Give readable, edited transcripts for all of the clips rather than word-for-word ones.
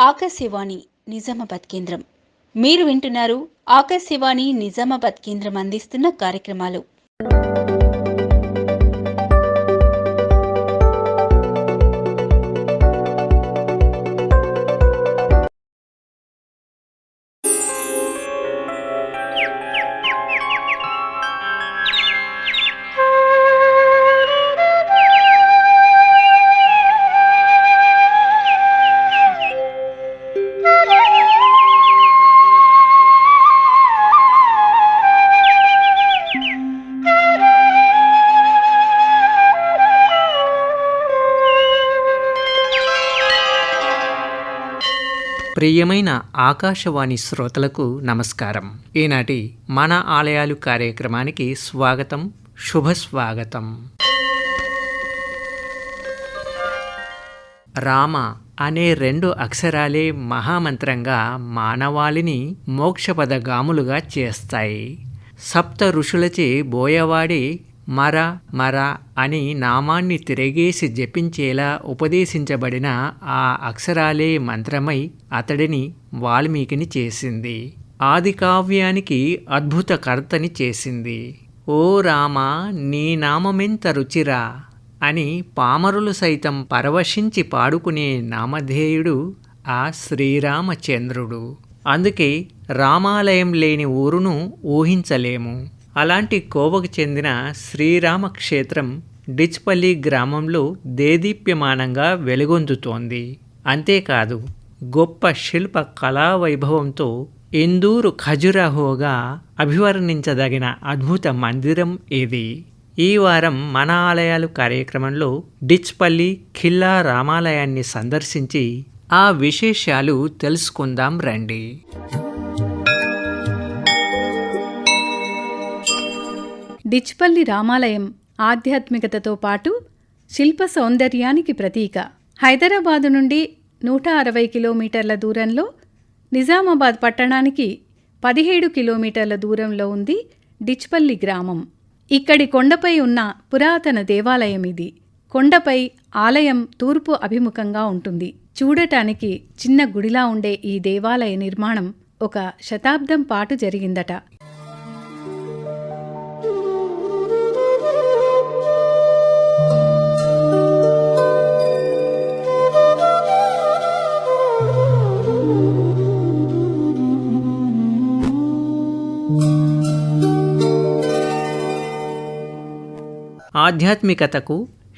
ఆకాశవాణి నిజామాబాద్ కేంద్రం. మీరు వింటున్నారు ఆకాశవాణి నిజామాబాద్ కేంద్రం అందిస్తున్న కార్యక్రమాలు. ప్రియమైన ఆకాశవాణి శ్రోతలకు నమస్కారం. ఈనాటి మన ఆలయాలు కార్యక్రమానికి స్వాగతం, శుభస్వాగతం. రామ అనే 2 అక్షరాలే మహామంత్రంగా మానవాళిని మోక్షపదగాములుగా చేస్తాయి. సప్త ఋషులచే బోయవాడి మర మర అని నామాన్ని తిరగేసి జపించేలా ఉపదేశించబడిన ఆ అక్షరాలే మంత్రమై అతడిని వాల్మీకిని చేసింది. ఆది కావ్యానికి అద్భుత కర్తని చేసింది. ఓ రామా, నీ నామమెంత రుచిరా అని పామరులు సైతం పరవశించి పాడుకునే నామధేయుడు ఆ శ్రీరామచంద్రుడు. అందుకే రామాలయం లేని ఊరును ఊహించలేము. అలాంటి కోవకు చెందిన శ్రీరామ క్షేత్రం డిచ్పల్లి గ్రామంలో దేదీప్యమానంగా వెలుగొందుతోంది. అంతేకాదు, గొప్ప శిల్ప కళావైభవంతో ఇందూరు ఖజురహోగా అభివర్ణించదగిన అద్భుత మందిరం ఇది. ఈ వారం మన ఆలయాలు కార్యక్రమంలో డిచ్పల్లి ఖిల్లా రామాలయాన్ని సందర్శించి ఆ విశేషాలు తెలుసుకుందాం రండి. డిచ్పల్లి రామాలయం ఆధ్యాత్మికతతో పాటు శిల్ప సౌందర్యానికి ప్రతీక. హైదరాబాదు నుండి 160 కిలోమీటర్ల దూరంలో, నిజామాబాద్ పట్టణానికి 17 కిలోమీటర్ల దూరంలో ఉంది డిచ్పల్లి గ్రామం. ఇక్కడి కొండపై ఉన్న పురాతన దేవాలయం ఇది. కొండపై ఆలయం తూర్పు అభిముఖంగా ఉంటుంది. చూడటానికి చిన్న గుడిలా ఉండే ఈ దేవాలయ నిర్మాణం 1 శతాబ్దం పాటు జరిగిందట. ఆధ్యాత్మికతకు,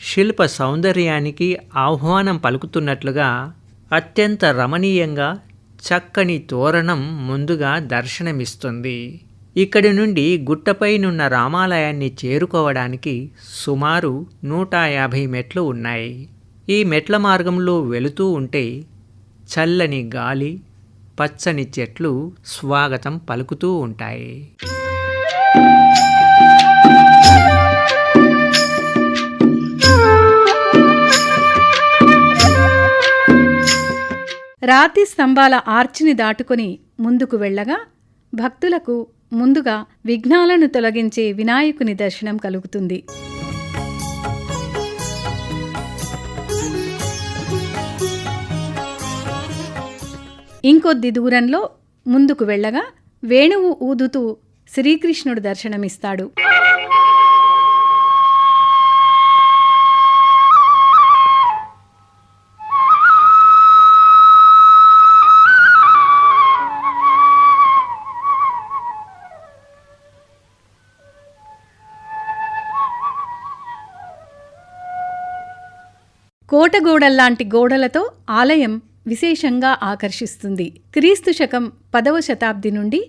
శిల్ప సౌందర్యానికి ఆహ్వానం పలుకుతున్నట్లుగా అత్యంత రమణీయంగా చక్కని తోరణం ముందుగా దర్శనమిస్తుంది. ఇక్కడి నుండి గుట్టపైనున్న రామాలయాన్ని చేరుకోవడానికి సుమారు 150 మెట్లు ఉన్నాయి. ఈ మెట్ల మార్గంలో వెళుతూ ఉంటే చల్లని గాలి, పచ్చని చెట్లు స్వాగతం పలుకుతూ ఉంటాయి. రాతి స్తంభాల ఆర్చిని దాటుకుని ముందుకు వెళ్ళగా భక్తులకు ముందుగా విఘ్నాలను తొలగించే వినాయకుని దర్శనం కలుగుతుంది. ఇంకొద్ది దూరంలో ముందుకు వెళ్ళగా వేణువు ఊదుతూ శ్రీకృష్ణుడు దర్శనమిస్తాడు. కోటగోడల్లాంటి గోడలతో ఆలయం విశేషంగా ఆకర్షిస్తుంది. క్రీస్తు శకం 10వ శతాబ్ది నుండి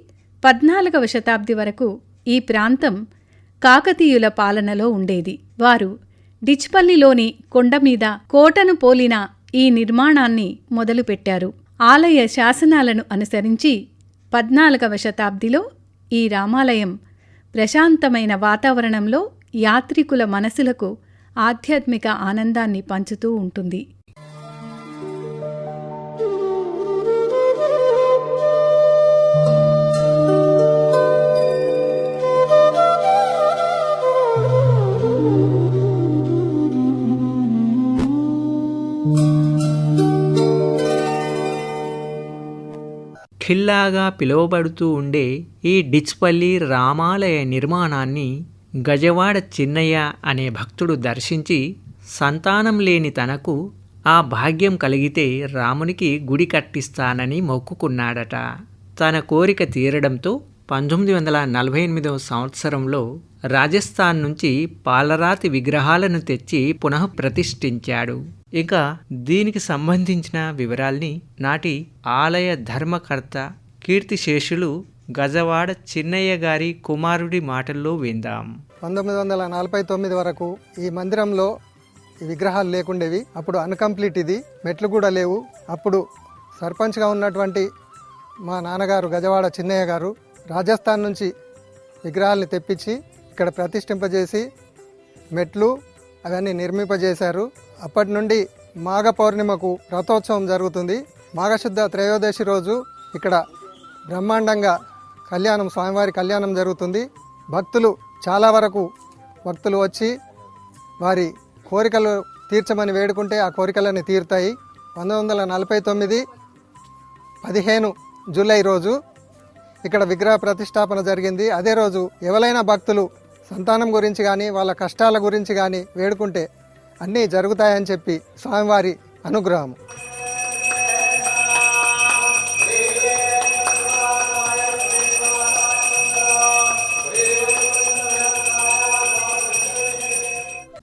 14వ శతాబ్ది వరకు ఈ ప్రాంతం కాకతీయుల పాలనలో ఉండేది. వారు డిచ్పల్లిలోని కొండమీద కోటను పోలిన ఈ నిర్మాణాన్ని మొదలుపెట్టారు. ఆలయ శాసనాలను అనుసరించి 14వ శతాబ్దిలో ఈ రామాలయం ప్రశాంతమైన వాతావరణంలో యాత్రికుల మనసులకు ఆధ్యాత్మిక ఆనందాన్ని పంచుతూ ఉంటుంది. ఖిల్లాగా పిలువబడుతూ ఉండే ఈ డిచ్పల్లి రామాలయ నిర్మాణాన్ని గజవాడ చిన్నయ్య అనే భక్తుడు దర్శించి సంతానం లేని తనకు ఆ భాగ్యం కలిగితే రామునికి గుడి కట్టిస్తానని మొక్కుకున్నాడట. తన కోరిక తీరడంతో 1948 సంవత్సరంలో రాజస్థాన్ నుంచి పాలరాతి విగ్రహాలను తెచ్చి పునః ప్రతిష్ఠించాడు. ఇక దీనికి సంబంధించిన వివరాల్ని నాటి ఆలయ ధర్మకర్త కీర్తిశేషులు గజవాడ చిన్నయ్య గారి కుమారుడి మాటల్లో విందాం. 1949 వరకు ఈ మందిరంలో ఈ విగ్రహాలు లేకుండేవి. అప్పుడు అన్కంప్లీట్, ఇది మెట్లు కూడా లేవు. అప్పుడు సర్పంచ్గా ఉన్నటువంటి మా నాన్నగారు గజవాడ చిన్నయ్య గారు రాజస్థాన్ నుంచి విగ్రహాలని తెప్పించి ఇక్కడ ప్రతిష్ఠింపజేసి మెట్లు అవన్నీ నిర్మింపజేశారు. అప్పటి నుండి మాఘ పౌర్ణిమకు రథోత్సవం జరుగుతుంది. మాఘశుద్ధ త్రయోదశి రోజు ఇక్కడ బ్రహ్మాండంగా కళ్యాణం, స్వామివారి కళ్యాణం జరుగుతుంది. భక్తులు చాలా వరకు భక్తులు వచ్చి వారి కోరికలు తీర్చమని వేడుకుంటే ఆ కోరికలన్నీ తీరుతాయి. 1949 15 జూలై రోజు ఇక్కడ విగ్రహ ప్రతిష్టాపన జరిగింది. అదే రోజు ఎవరైనా భక్తులు సంతానం గురించి కానీ వాళ్ళ కష్టాల గురించి కానీ వేడుకుంటే అన్నీ జరుగుతాయని చెప్పి స్వామివారి అనుగ్రహం.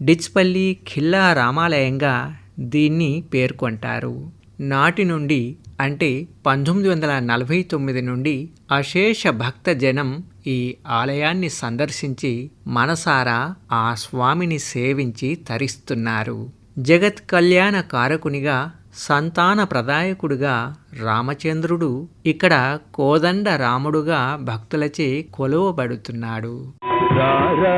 డిచ్పల్లి ఖిల్లా రామాలయంగా దీన్ని పేర్కొంటారు. నాటి నుండి అంటే 1949 నుండి అశేష భక్త జనం ఈ ఆలయాన్ని సందర్శించి మనసారా ఆ స్వామిని సేవించి తరిస్తున్నారు. జగత్ కళ్యాణ కారకునిగా, సంతాన ప్రదాయకుడుగా రామచంద్రుడు ఇక్కడ కోదండ రాముడుగా భక్తులచే కొలువబడుతున్నాడు. రారా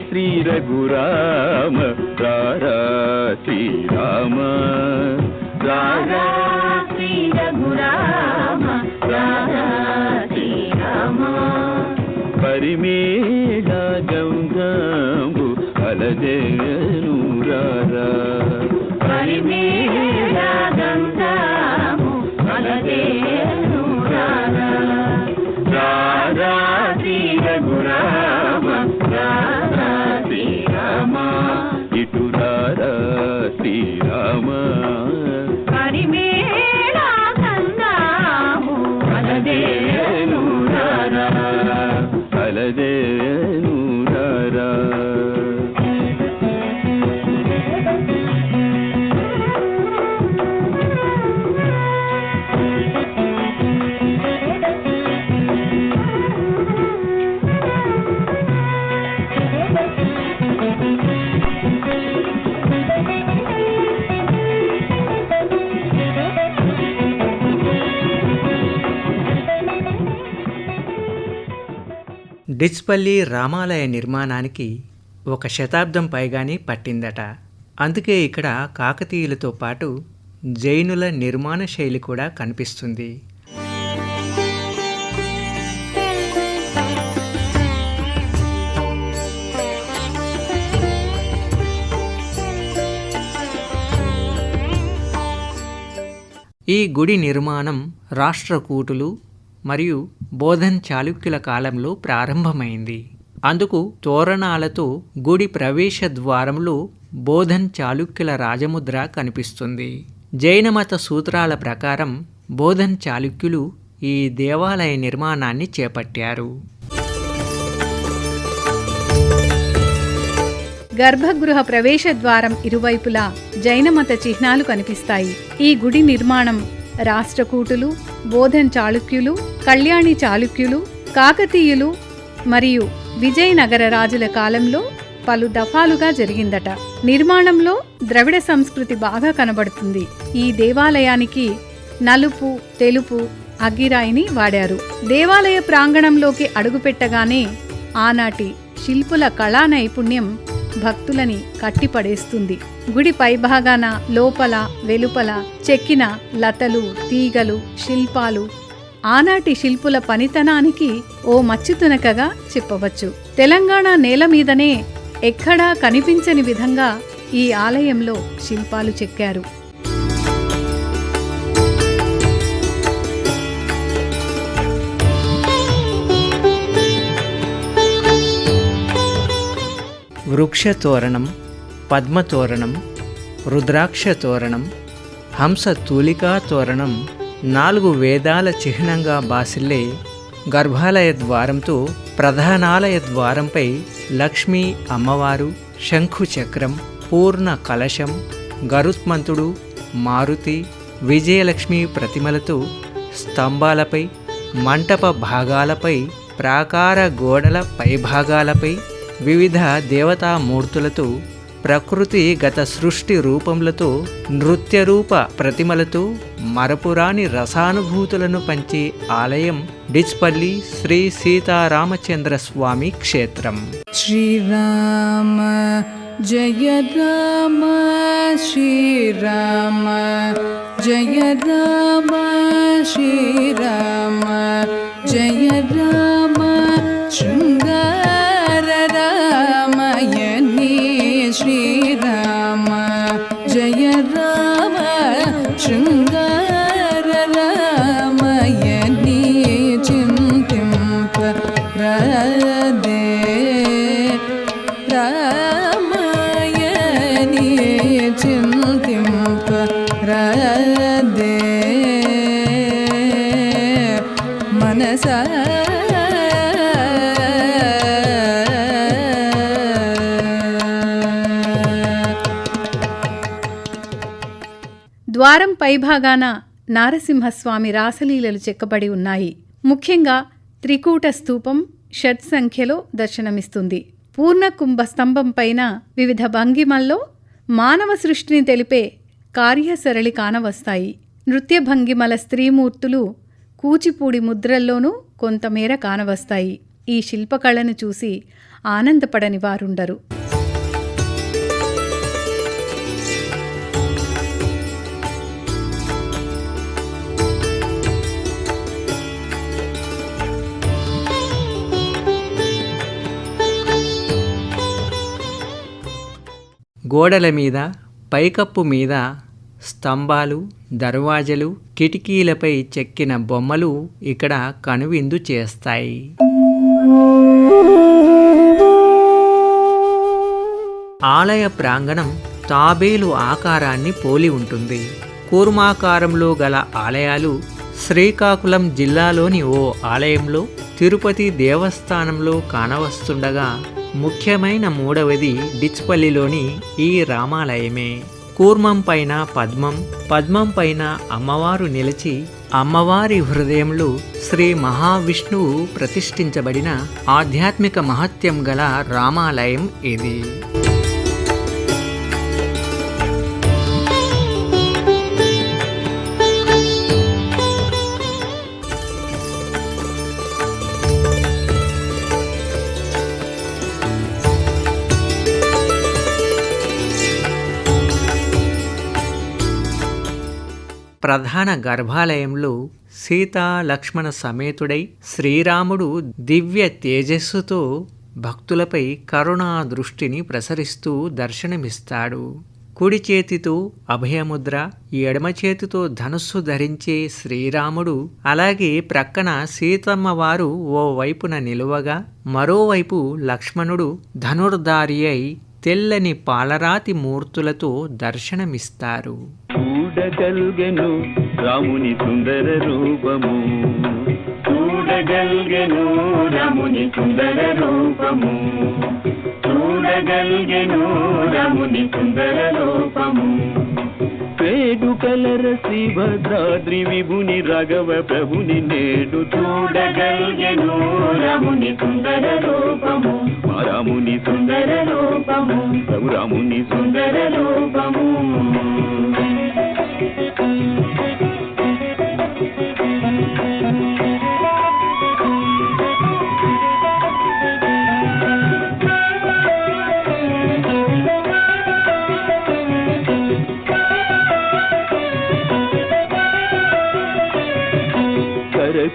శ్రీ రఘురామ, రారా శ్రీరామ, రారా శ్రీ రఘురామ, రారా శ్రీరామ. పరిమేళ గంగాంబు అలజేను రారా, పరిమేళ గంగాంబు అలజేను రారా, రారా శ్రీ రఘురామ, రారా శ్రీరామ, ఇటు రారా శ్రీరామ. పరిమేళ గంగాంబు అలజేను రారా, అలజేను రారా. డిచ్పల్లి రామాలయ నిర్మాణానికి 1 శతాబ్దం పైగానే పట్టిందట. అందుకే ఇక్కడ కాకతీయులతో పాటు జైనుల నిర్మాణ శైలి కూడా కనిపిస్తుంది. ఈ గుడి నిర్మాణం రాష్ట్రకూటులు మరియు బోధన్ చాళుక్యుల కాలంలో ప్రారంభమైంది. అందుకు తోరణాలతో గుడి ప్రవేశ ద్వారంలో బోధన్ చాళుక్యుల రాజముద్ర కనిపిస్తుంది. జైనమత సూత్రాల ప్రకారం బోధన్ చాళుక్యులు ఈ దేవాలయ నిర్మాణాన్ని చేపట్టారు. గర్భగృహ ప్రవేశ ద్వారం ఇరువైపులా జైనమత చిహ్నాలు కనిపిస్తాయి. ఈ గుడి నిర్మాణం రాష్ట్రకూటులు, బోధన్ చాళుక్యులు, కళ్యాణి చాళుక్యులు, కాకతీయులు మరియు విజయనగర రాజుల కాలంలో పలు దఫాలుగా జరిగిందట. నిర్మాణంలో ద్రవిడ సంస్కృతి బాగా కనబడుతుంది. ఈ దేవాలయానికి నలుపు, తెలుపు అగ్గిరాయిని వాడారు. దేవాలయ ప్రాంగణంలోకి అడుగుపెట్టగానే ఆనాటి శిల్పుల కళా నైపుణ్యం భక్తులని కట్టిపడేస్తుంది. గుడి పైభాగాన లోపల వెలుపల చెక్కిన లతలు, తీగలు, శిల్పాలు ఆనాటి శిల్పుల పనితనానికి ఓ మచ్చుతునకగా చెప్పవచ్చు. తెలంగాణ నేల మీదనే ఎక్కడా కనిపించని విధంగా ఈ ఆలయంలో శిల్పాలు చెక్కారు. వృక్షతోరణం, పద్మతోరణం, రుద్రాక్షతోరణం, హంసతూలికా తోరణం 4 వేదాల చిహ్నంగా బాసిల్లే గర్భాలయ ద్వారంతో ప్రధానాలయ ద్వారంపై లక్ష్మీ అమ్మవారు, శంఖుచక్రం, పూర్ణ కలశం, గరుత్మంతుడు, మారుతి, విజయలక్ష్మి ప్రతిమలతో స్తంభాలపై, మంటప భాగాలపై, ప్రాకార గోడల పైభాగాలపై వివిధ దేవతామూర్తులతో, ప్రకృతి గత సృష్టి రూపములతో, నృత్యరూప ప్రతిమలతో మరపురాని రసానుభూతులను పంచే ఆలయం డిచ్పల్లి శ్రీ సీతారామచంద్ర స్వామి క్షేత్రం. శ్రీరామ జయ రామ, శ్రీరామ జయ రామ, శ్రీరామ జయ రామ, శృంగార రామయని శ్రీరామ జయ రామ, శృంగార రామయని చింతింప రదే రామయని చింతింప రదే మనసా. ద్వారం పైభాగాన నారసింహస్వామి రాసలీలలు చెక్కబడి ఉన్నాయి. ముఖ్యంగా త్రికూట స్తూపం షట్ సంఖ్యలో దర్శనమిస్తుంది. పూర్ణ కుంభ స్తంభం పైన వివిధ భంగిమల్లో మానవ సృష్టిని తెలిపే కార్యసరళి కానవస్తాయి. నృత్య భంగిమల స్త్రీమూర్తులు కూచిపూడి ముద్రల్లోనూ కొంతమేర కానవస్తాయి. ఈ శిల్పకళను చూసి ఆనందపడని వారుండరు. గోడల మీద, పైకప్పు మీద స్తంభాలు, దర్వాజలు, కిటికీలపై చెక్కిన బొమ్మలు ఇక్కడ కనువిందు చేస్తాయి. ఆలయ ప్రాంగణం తాబేలు ఆకారాన్ని పోలి ఉంటుంది. కూర్మాకారంలో గల ఆలయాలు శ్రీకాకుళం జిల్లాలోని ఓ ఆలయంలో, తిరుపతి దేవస్థానంలో కానవస్తుండగా ముఖ్యమైన 3వది డిచ్పల్లిలోని ఈ రామాలయమే. కూర్మం పైన పద్మం, పద్మం పైన అమ్మవారు నిలిచి, అమ్మవారి హృదయంలో శ్రీ మహావిష్ణువు ప్రతిష్ఠించబడిన ఆధ్యాత్మిక మహత్యం గల రామాలయం ఇది. ప్రధాన గర్భాలయంలో సీతా లక్ష్మణ సమేతుడై శ్రీరాముడు దివ్య తేజస్సుతో భక్తులపై కరుణా దృష్టిని ప్రసరిస్తూ దర్శనమిస్తాడు. కుడి చేతితో అభయముద్ర, ఎడమ చేతితో ధనుస్సు ధరించే శ్రీరాముడు, అలాగే ప్రక్కన సీతమ్మవారు ఓ వైపున నిలువగా, మరోవైపు లక్ష్మణుడు ధనుర్ధారి అయి తెల్లని పాలరాతి మూర్తులతో దర్శనమిస్తారు. చూడగల్గెను రాముని సుందర రూపము, చూడగల్గెను రాముని సుందర రూపము, చూడగల్గెను రాముని సుందర రూపము. వేడుకలర శ్రీ భద్రాద్రి విభుని రాఘవ ప్రభుని నేడు చూడగల్గెను రాముని సుందర రూపము, రాముని సుందర రూపము, రఘురాముని సుందర రూపము.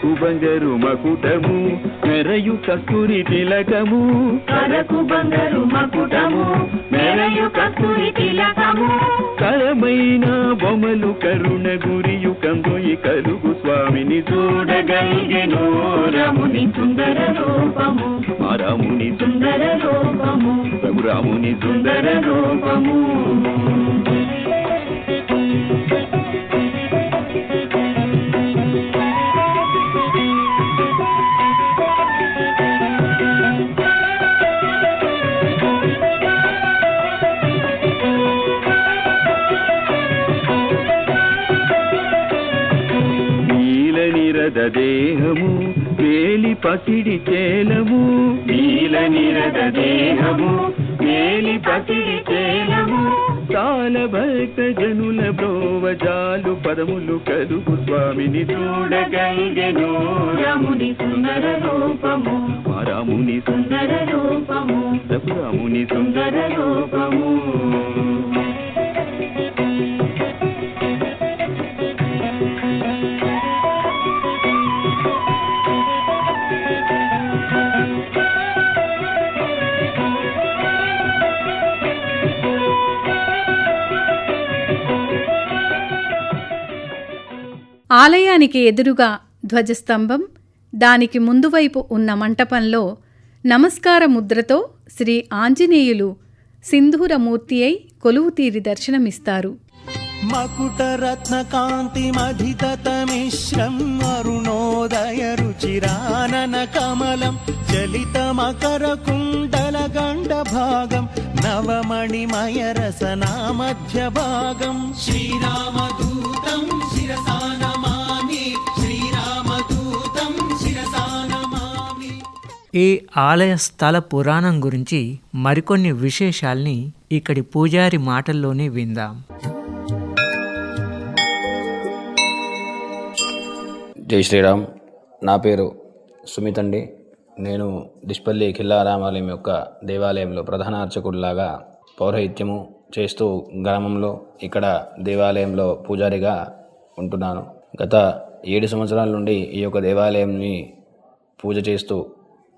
కరకు బంగారు మకుటము మెరయు కస్తూరి తిలకము కరకు బంగారు మకుటము మెరయు కస్తూరి తిలకము కరమైన బొమ్మలు కరుణ గురియు కందొయి కలుగు స్వామిని చూడగలిగెను రాముని సుందర రూపము మా రాముని సుందర రూపము రఘురాముని సుందర రూపము దేహము వేలి పసిడి చేలము నీల నిరద దేహము వేలి పసిడి చేలము చాల భక్త జనుల బ్రోవజాలు పదములు కలుగు స్వామిని చూడగలిగెను రాముని సుందర రూపము మా రాముని సుందర రూపము రఘురాముని సుందర రూపము ఆలయానికి ఎదురుగా ధ్వజస్తంభం, దానికి ముందువైపు ఉన్న మంటపంలో నమస్కార ముద్రతో శ్రీ ఆంజనేయులు సింధూరమూర్తి అయి కొలువుతీరి దర్శనమిస్తారు. మకుటరత్నకాంతిమధితమిశ్రం అరుణోదయ రుచిరానన కమలం చలితమకరకుండలగండభాగం నవమణిమయ రసనామధ్య భాగం శ్రీరామదూతం శిరసా నమామి శ్రీరామదూతం శిరసా నమామి. ఈ ఆలయ స్థల పురాణం గురించి మరికొన్ని విశేషాల్ని ఇక్కడి పూజారి మాటల్లోనే విందాం. జై శ్రీరామ్. నా పేరు సుమిత్ అండి. నేను దిష్పల్లి ఖిల్లారామాలయం యొక్క దేవాలయంలో ప్రధాన అర్చకుడిలాగా పౌరహిత్యము చేస్తూ గ్రామంలో ఇక్కడ దేవాలయంలో పూజారిగా ఉంటున్నాను. గత 7 సంవత్సరాల నుండి ఈ యొక్క దేవాలయంని పూజ చేస్తూ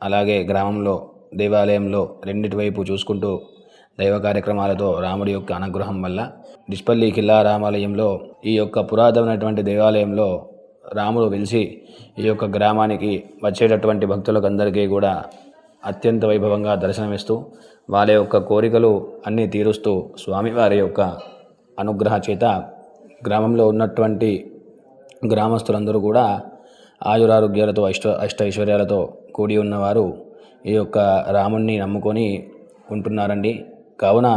అలాగే గ్రామంలో దేవాలయంలో రెండిటి వైపు చూసుకుంటూ దైవ కార్యక్రమాలతో రాముడి యొక్క అనుగ్రహం వల్ల దిష్పల్లి ఖిల్లారామాలయంలో ఈ యొక్క పురాతనమైనటువంటి దేవాలయంలో రాముడు వెలిసి ఈ యొక్క గ్రామానికి వచ్చేటటువంటి భక్తులకు అందరికీ కూడా అత్యంత వైభవంగా దర్శనమిస్తూ వాళ్ళ యొక్క కోరికలు అన్నీ తీరుస్తూ స్వామివారి యొక్క అనుగ్రహ చేత గ్రామంలో ఉన్నటువంటి గ్రామస్తులందరూ కూడా ఆయురారోగ్యాలతో అష్టైశ్వర్యాలతో కూడి ఉన్నవారు ఈ యొక్క రాముణ్ణి నమ్ముకొని ఉంటున్నారండి. కావున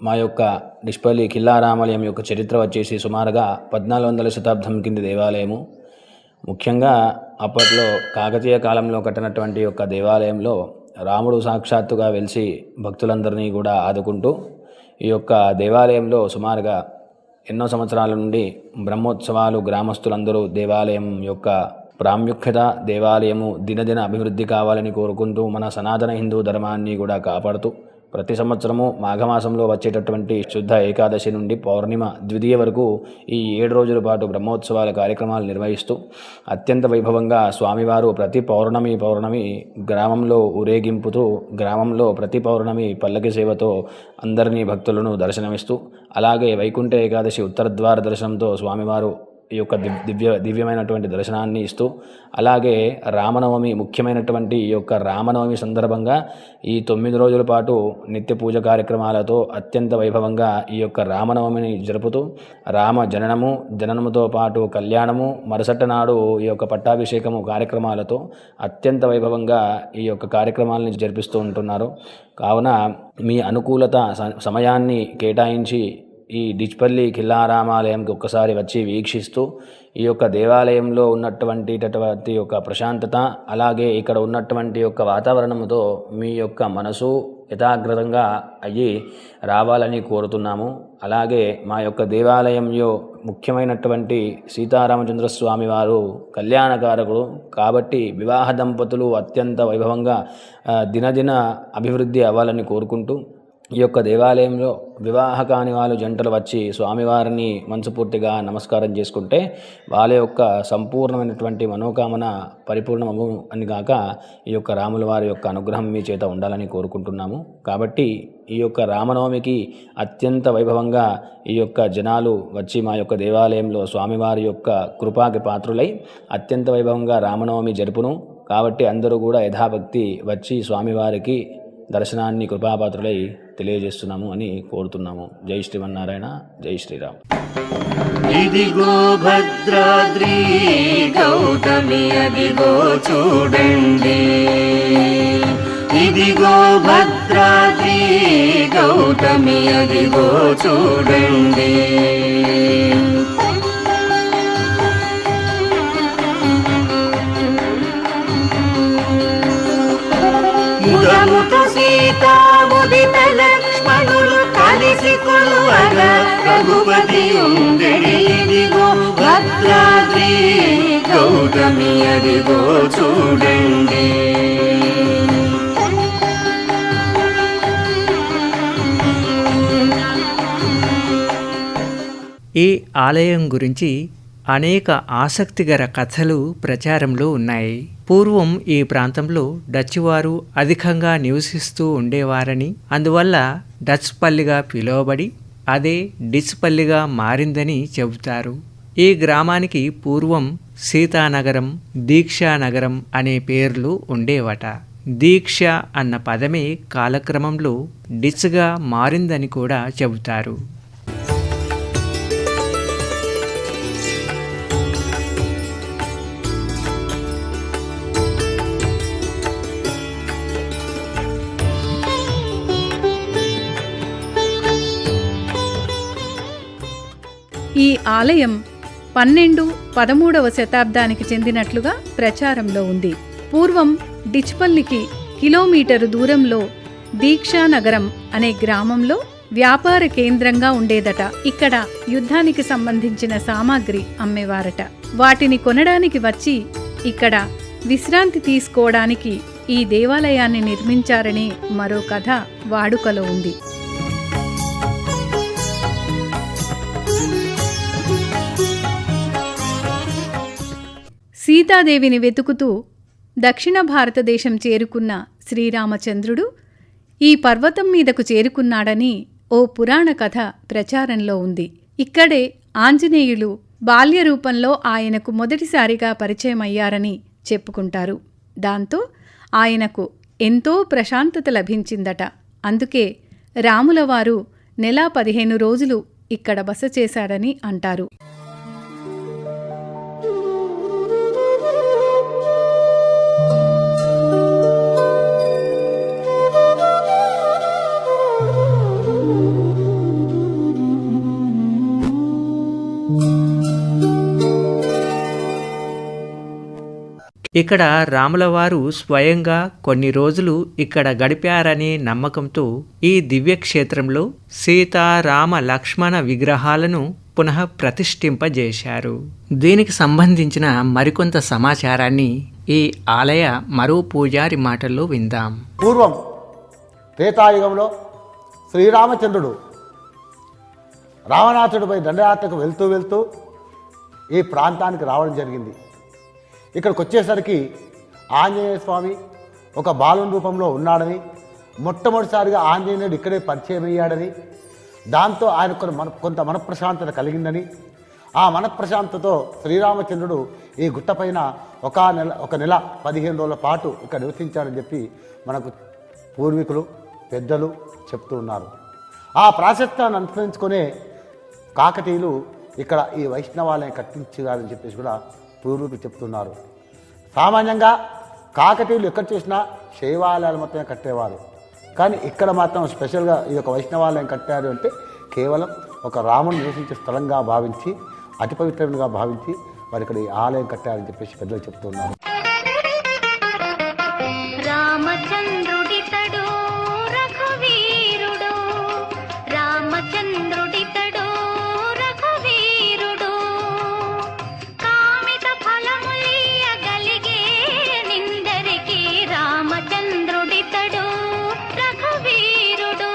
మా యొక్క దిష్పల్లి ఖిల్లారామాలయం యొక్క చరిత్ర వచ్చేసి సుమారుగా 1400వ శతాబ్దం కింది దేవాలయము. ముఖ్యంగా అప్పట్లో కాకతీయ కాలంలో కట్టినటువంటి యొక్క దేవాలయంలో రాముడు సాక్షాత్తుగా వెలిసి భక్తులందరినీ కూడా ఆదుకుంటూ ఈ యొక్క దేవాలయంలో సుమారుగా ఎన్నో సంవత్సరాల నుండి బ్రహ్మోత్సవాలు గ్రామస్తులందరూ దేవాలయం యొక్క ప్రాముఖ్యత, దేవాలయము దినదిన అభివృద్ధి కావాలని కోరుకుంటూ మన సనాతన హిందూ ధర్మాన్ని కూడా కాపాడుతూ ప్రతి సంవత్సరము మాఘమాసంలో వచ్చేటటువంటి శుద్ధ ఏకాదశి నుండి పౌర్ణిమ ద్వితీయ వరకు ఈ 7 రోజుల పాటు బ్రహ్మోత్సవాల కార్యక్రమాలు నిర్వహిస్తూ అత్యంత వైభవంగా స్వామివారు ప్రతి పౌర్ణమి గ్రామంలో ఊరేగింపుతూ గ్రామంలో ప్రతి పౌర్ణమి పల్లకి సేవతో అందరినీ భక్తులను దర్శనమిస్తూ అలాగే వైకుంఠ ఏకాదశి ఉత్తరద్వార దర్శనంతో స్వామివారు ఈ యొక్క దివ్యమైనటువంటి దర్శనాన్ని ఇస్తూ అలాగే రామనవమి ముఖ్యమైనటువంటి ఈ యొక్క రామనవమి సందర్భంగా ఈ 9 రోజుల పాటు నిత్య పూజ కార్యక్రమాలతో అత్యంత వైభవంగా ఈ యొక్క రామనవమిని జరుపుతూ రామ జననముతో పాటు కళ్యాణము మరుసటి నాడు ఈ యొక్క పట్టాభిషేకము కార్యక్రమాలతో అత్యంత వైభవంగా ఈ యొక్క కార్యక్రమాలను జరిపిస్తూ ఉంటున్నారు. కావున మీ అనుకూలత సమయాన్ని కేటాయించి ఈ దిష్పల్లి ఖిల్లారామాలయంకి ఒక్కసారి వచ్చి వీక్షిస్తూ ఈ యొక్క దేవాలయంలో ఉన్నటువంటి యొక్క ప్రశాంతత అలాగే ఇక్కడ ఉన్నటువంటి యొక్క వాతావరణముతో మీ యొక్క మనసు యథాగ్రతంగా అయ్యి రావాలని కోరుతున్నాము. అలాగే మా యొక్క దేవాలయంలో ముఖ్యమైనటువంటి సీతారామచంద్ర స్వామి వారు కళ్యాణకారకుడు కాబట్టి వివాహ దంపతులు అత్యంత వైభవంగా దినదిన అభివృద్ధి అవ్వాలని కోరుకుంటూ ఈ యొక్క దేవాలయంలో వివాహ కాని వాళ్ళు జంటలు వచ్చి స్వామివారిని మనస్ఫూర్తిగా నమస్కారం చేసుకుంటే వాళ్ళ యొక్క సంపూర్ణమైనటువంటి మనోకామన పరిపూర్ణమగు అని గాక ఈ యొక్క రాముల వారి యొక్క అనుగ్రహం మీ చేత ఉండాలని కోరుకుంటున్నాము. కాబట్టి ఈ యొక్క రామనవమికి అత్యంత వైభవంగా ఈ యొక్క జనాలు వచ్చి మా యొక్క దేవాలయంలో స్వామివారి యొక్క కృపాకి పాత్రులై అత్యంత వైభవంగా రామనవమి జరుపును. కాబట్టి అందరూ కూడా యథాభక్తి వచ్చి స్వామివారికి దర్శనాన్ని కృపాపాత్రులై తెలియజేస్తున్నాము అని కోరుతున్నాము. జై శ్రీమన్నారాయణ, జై శ్రీరామ్. ఇదిగో భద్రాద్రి గౌతమి అదిగో చూడండి, ఇదిగో భద్రాద్రి గౌతమి అదిగో చూడండి. ముదముతో సీతా ముదిత లక్ష్మణులు కలిసి కొలువగా రఘుపతి ఉండెడి. ఇదిగో భద్రాద్రి గౌతమి అదిగో చూడండి. ఈ ఆలయం గురించి అనేక ఆసక్తికర కథలు ప్రచారంలో ఉన్నాయి. పూర్వం ఈ ప్రాంతంలో డచ్ వారు అధికంగా నివసిస్తూ ఉండేవారని, అందువల్ల డచ్ పల్లిగా పిలువబడి అదే డిచ్ పల్లిగా మారిందని చెబుతారు. ఈ గ్రామానికి పూర్వం సీతానగరం, దీక్షానగరం అనే పేర్లు ఉండేవట. దీక్ష అన్న పదమే కాలక్రమంలో డిచ్గా మారిందని కూడా చెబుతారు. ఈ ఆలయం 12-13వ శతాబ్దానికి చెందినట్లుగా ప్రచారంలో ఉంది. పూర్వం డిచ్పల్లికి కిలోమీటరు దూరంలో దీక్షానగరం అనే గ్రామంలో వ్యాపార కేంద్రంగా ఉండేదట. ఇక్కడ యుద్ధానికి సంబంధించిన సామాగ్రి అమ్మేవారట. వాటిని కొనడానికి వచ్చి ఇక్కడ విశ్రాంతి తీసుకోవడానికి ఈ దేవాలయాన్ని నిర్మించారని మరో కథ వాడుకలో ఉంది. సీతాదేవిని వెతుకుతూ దక్షిణ భారతదేశం చేరుకున్న శ్రీరామచంద్రుడు ఈ పర్వతం మీదకు చేరుకున్నాడని ఓ పురాణ కథ ప్రచారంలో ఉంది. ఇక్కడే ఆంజనేయులు బాల్య రూపంలో ఆయనకు మొదటిసారిగా పరిచయమయ్యారని చెప్పుకుంటారు. దాంతో ఆయనకు ఎంతో ప్రశాంతత లభించిందట. అందుకే రాములవారు నెల 15 రోజులు ఇక్కడ బస చేశాడని అంటారు. ఇక్కడ రాములవారు స్వయంగా కొన్ని రోజులు ఇక్కడ గడిపారనే నమ్మకంతో ఈ దివ్యక్షేత్రంలో సీతారామ లక్ష్మణ విగ్రహాలను పునః ప్రతిష్ఠింపజేశారు. దీనికి సంబంధించిన మరికొంత సమాచారాన్ని ఈ ఆలయ మరో పూజారి మాటల్లో విందాం. పూర్వం త్రేతాయుగంలో శ్రీరామచంద్రుడు రావణాసుడిపై దండయాత్రకు వెళ్తూ ఈ ప్రాంతానికి రావడం జరిగింది. ఇక్కడికి వచ్చేసరికి ఆంజనేయ స్వామి ఒక బాలుని రూపంలో ఉన్నాడని, మొట్టమొదటిసారిగా ఆంజనేయుడు ఇక్కడే పరిచయం అయ్యాడని, దాంతో ఆయన కొంత మనఃప్రశాంతత కలిగిందని, ఆ మనఃప్రశాంతతో శ్రీరామచంద్రుడు ఈ గుట్టపైన ఒక నెల 15 రోజుల పాటు ఇక్కడ నివసించాడని చెప్పి మనకు పూర్వీకులు పెద్దలు చెప్తూ ఉన్నారు. ఆ ప్రాశస్త్యాన్ని అనుసరించుకునే కాకతీయులు ఇక్కడ ఈ వైష్ణవాలయం కట్టించారని చెప్పేసి కూడా పూర్వీకులు చెప్తున్నారు. సామాన్యంగా కాకతీయులు ఎక్కడ చూసినా శైవాలయాలు మొత్తమే కట్టేవారు. కానీ ఇక్కడ మాత్రం స్పెషల్గా ఈ యొక్క వైష్ణవాలయం కట్టారు అంటే కేవలం ఒక రాముడు నివసించే స్థలంగా భావించి, అతి పవిత్రంగా భావించి వారు ఇక్కడ ఈ ఆలయం కట్టారని చెప్పేసి పెద్దలు చెప్తున్నారు. రామచంద్రుడితడు రఘువీరుడు, రామచంద్రుడితడు రఘువీరుడు, కామిత ఫలములియగలిగే నిందరికి రామచంద్రుడితడు రఘువీరుడు.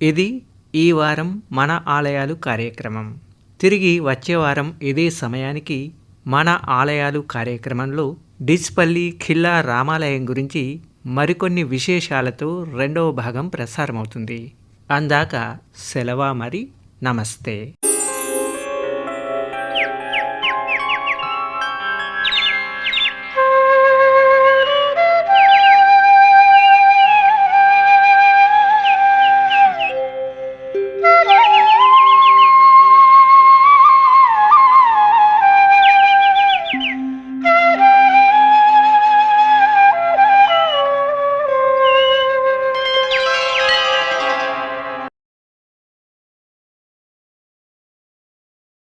ఇది ఈ వారం మన ఆలయాలు కార్యక్రమం. తిరిగి వచ్చే వారం ఇదే సమయానికి మన ఆలయాలు కార్యక్రమంలో డిచ్పల్లి ఖిల్లా రామాలయం గురించి మరికొన్ని విశేషాలతో 2వ భాగం ప్రసారమవుతుంది. అందాక సెలవా మరి. నమస్తే.